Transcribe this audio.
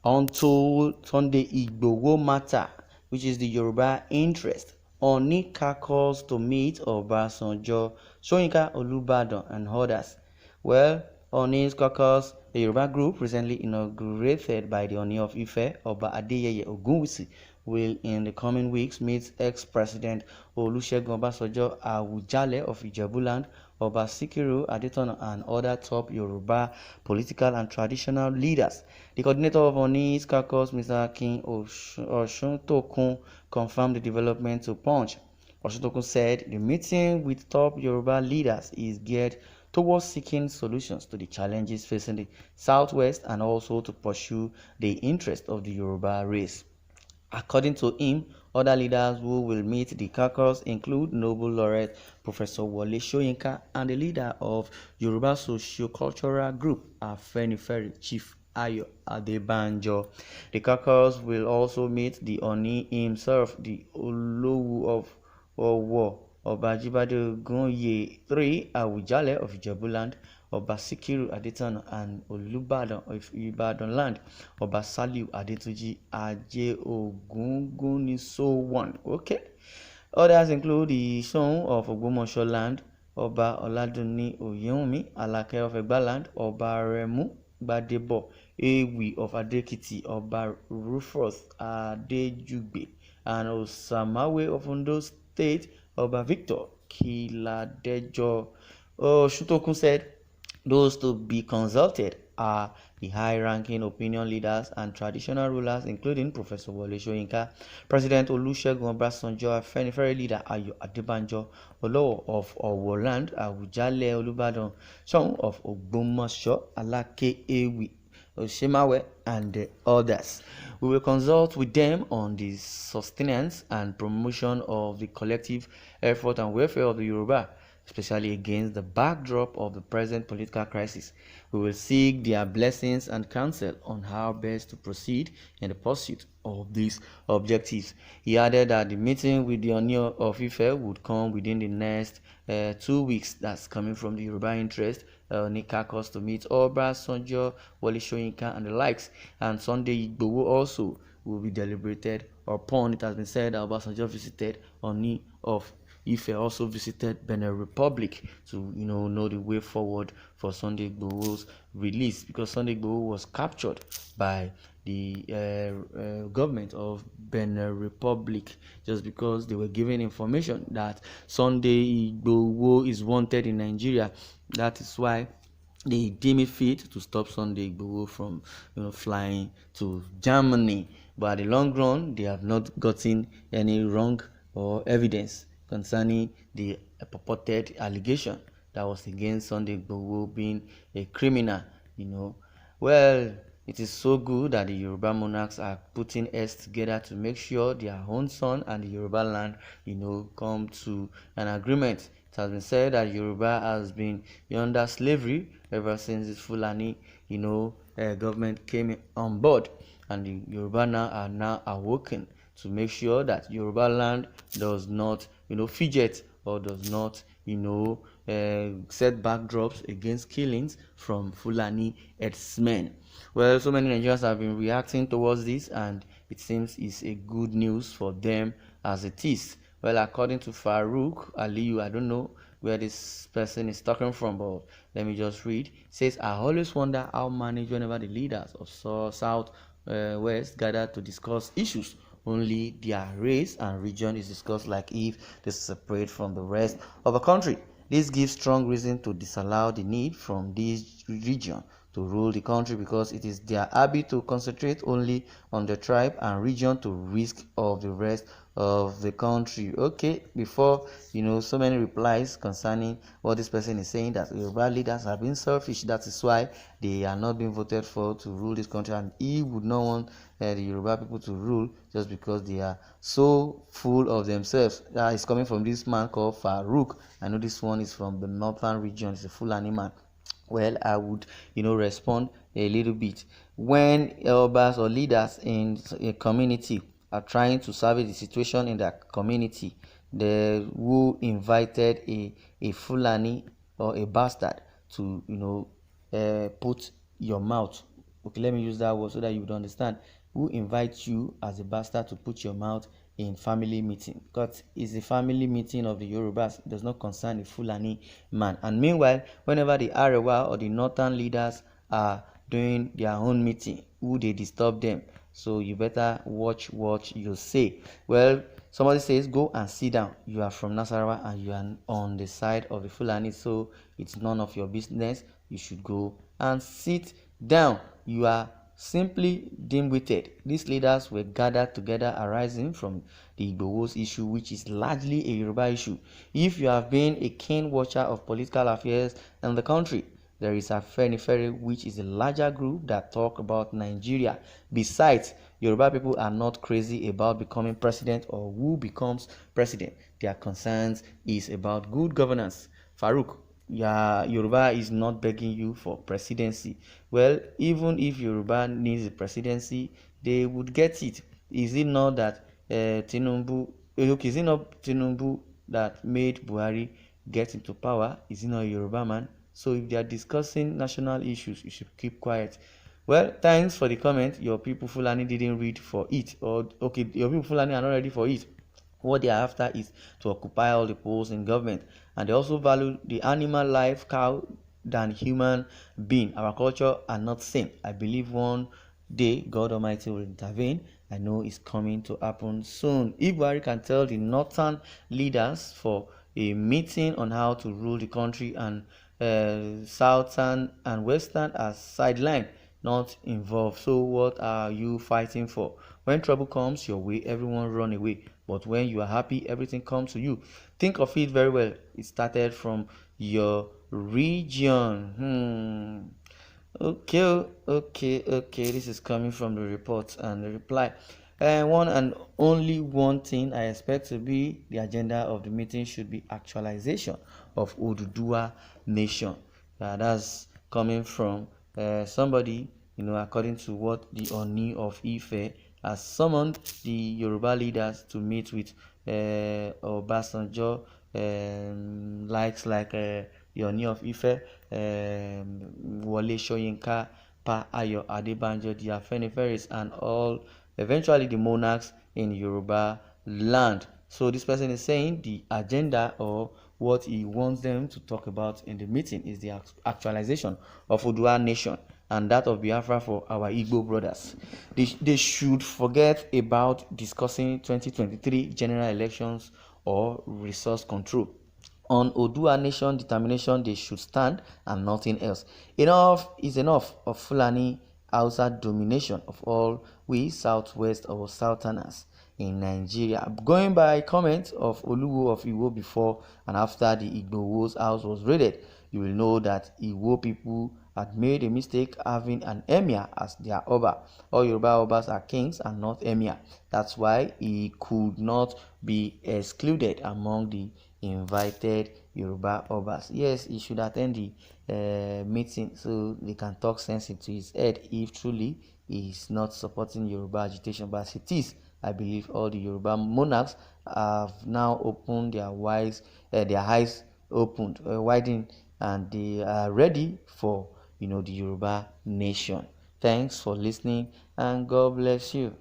Onto Sunday Igboho matter, which is the Yoruba interest. Ooni Caucus to meet Obasanjo, Soyinka, Olubadan, and others. Well, Ooni's Caucus, the Yoruba group recently inaugurated by the Ooni of Ife, Oba Adeyeye Ogunwusi, will in the coming weeks meet ex-president Olusegun Obasanjo Awujale of Ijebuland, Oba Sikiru Adetona, and other top Yoruba political and traditional leaders. The coordinator of Ooni's Caucus, Mr. Akin Osuntokun, confirmed the development to Punch. Osuntokun said the meeting with top Yoruba leaders is geared towards seeking solutions to the challenges facing the Southwest and also to pursue the interest of the Yoruba race. According to him, other leaders who will meet the caucus include Nobel laureate Professor Wole Soyinka and the leader of Yoruba Socio-Cultural Group, Afenifere, Chief Ayo Adebanjo. The caucus will also meet the Ooni himself, the Olowu of Owo, Oba Ajibade Ogunye III Awujale of Ijebuland, Oba Sikiru Adetona, and Olubadan of Ibadan land, Oba Saliu Adetuji Aje Ogungun, so one. Okay. Others include the son of Ogbomoso land, Oba Oladunni Oyewumi Alake of Egba land, Oba Remu Gbadebo Ewi of Adekiti, Oba Rufus Adejugbe, and Osamawe of Ondo State, Oba Victor Kiladejo. Osuntokun said those to be consulted are the high-ranking opinion leaders and traditional rulers, including Professor Wole Soyinka, President Olusegun Obasanjo, Afenifere leader Ayo Adebanjo, Olowo of Owo land, Awujale Olubadan, son of Ogbomoso Alake Ewi Osemawe, and others. We will consult with them on the sustenance and promotion of the collective effort and welfare of the Yoruba, especially against the backdrop of the present political crisis. We will seek their blessings and counsel on how best to proceed in the pursuit of these objectives. He added that the meeting with the Ooni of Ife would come within the next 2 weeks. That's coming from the Yoruba interest. Ooni Caucus to meet Obasanjo, Wole Soyinka, and the likes. And Sunday Igboho also will be deliberated upon. It has been said that Obasanjo visited Ooni of Ife also visited Benin Republic to know the way forward for Sunday Igboho's release, because Sunday Igboho was captured by the government of Benin Republic just because they were given information that Sunday Igboho is wanted in Nigeria. That is why they deem it fit to stop Sunday Igboho from flying to Germany. But at the long run, they have not gotten any wrong or evidence concerning the purported allegation that was against Sunday Igboho being a criminal. Well, it is so good that the Yoruba Monarchs are putting heads together to make sure their own son and the Yoruba land, come to an agreement. It has been said that Yoruba has been under slavery ever since the Fulani, government came on board, and the Yoruba now are now awoken to make sure that Yoruba land does not, fidget or does not, set backdrops against killings from Fulani herdsmen. Well, so many Nigerians have been reacting towards this, and it seems it's a good news for them as it is. Well, according to Farouk Aliyu, I don't know where this person is talking from, but let me just read. It says, I always wonder how managed whenever the leaders of South West gather to discuss issues. Only their race and region is discussed like if they separate from the rest of the country. This gives strong reason to disallow the need from this region to rule the country, because it is their habit to concentrate only on the tribe and region to risk of the rest of the country. Okay, before so many replies concerning what this person is saying, that Yoruba leaders have been selfish, that is why they are not being voted for to rule this country, and he would not want the Yoruba people to rule just because they are so full of themselves. That is coming from this man called Farouk. I know this one is from the northern region. It's a Fulani man. Well, I would respond a little bit. When elders or leaders in a community are trying to salvage the situation in that community, the who invited a Fulani or a bastard to put your mouth Okay, let me use that word so that you would understand. Who invites you as a bastard to put your mouth in family meeting? Because it's a family meeting of the Yorubas. It does not concern a Fulani man. And meanwhile, whenever the Arewa or the northern leaders are doing their own meeting, who they disturb them. So you better watch what you say. Well, somebody says, go and sit down. You are from Nasarawa and you are on the side of the Fulani, so it's none of your business. You should go and sit down. You are simply dim-witted. These leaders were gathered together arising from the Igboho's issue, which is largely a Yoruba issue. If you have been a keen watcher of political affairs in the country, there is Afenifere, which is a larger group that talk about Nigeria. Besides, Yoruba people are not crazy about becoming president or who becomes president. Their concerns is about good governance. Farouk, yeah, Yoruba is not begging you for presidency. Well, even if Yoruba needs a presidency, they would get it. Is it not that Tinubu? Okay, is it not Tinubu that made Buhari get into power? Is he not a Yoruba man? So if they are discussing national issues, you should keep quiet. Well, thanks for the comment. Your people Fulani didn't read for it, or okay, your people Fulani are not ready for it. What they are after is to occupy all the posts in government, and they also value the animal life cow than human being. Our culture are not same. I believe one day God Almighty will intervene. I know it's coming to happen soon. If Buhari can tell the northern leaders for a meeting on how to rule the country, and southern and western are sidelined, not involved. So what are you fighting for? When trouble comes your way, everyone run away. But when you are happy, everything comes to you. Think of it very well. It started from your region. Okay. This is coming from the report and the reply. And one and only one thing I expect to be the agenda of the meeting should be actualization of Oodua nation. That's coming from somebody, according to what the Ooni of Ife has summoned the Yoruba leaders to meet with Obasanjo, likes like the Ooni of Ife, Wole Soyinka, Pa Ayo Adebanjo, the Afeniferes, and all eventually the monarchs in Yoruba land. So this person is saying the agenda or what he wants them to talk about in the meeting is the actualization of Oodua nation and that of Biafra for our Igbo brothers. They should forget about discussing 2023 general elections or resource control. On Oodua nation determination, they should stand and nothing else. Enough is enough of Fulani outside domination of all we southwest or southerners in Nigeria. Going by comments of Oluwo of Iwo before and after the Igboho's house was raided, you will know that Iwo people had made a mistake having an emir as their Oba. All Yoruba Obas are kings and not emir. That's why he could not be excluded among the invited Yoruba Obas. Yes, he should attend the meeting so they can talk sense into his head if truly he is not supporting Yoruba agitation. But as it is, I believe all the Yoruba monarchs have now opened their eyes opened, widened, and they are ready for the Yoruba nation. Thanks for listening and God bless you.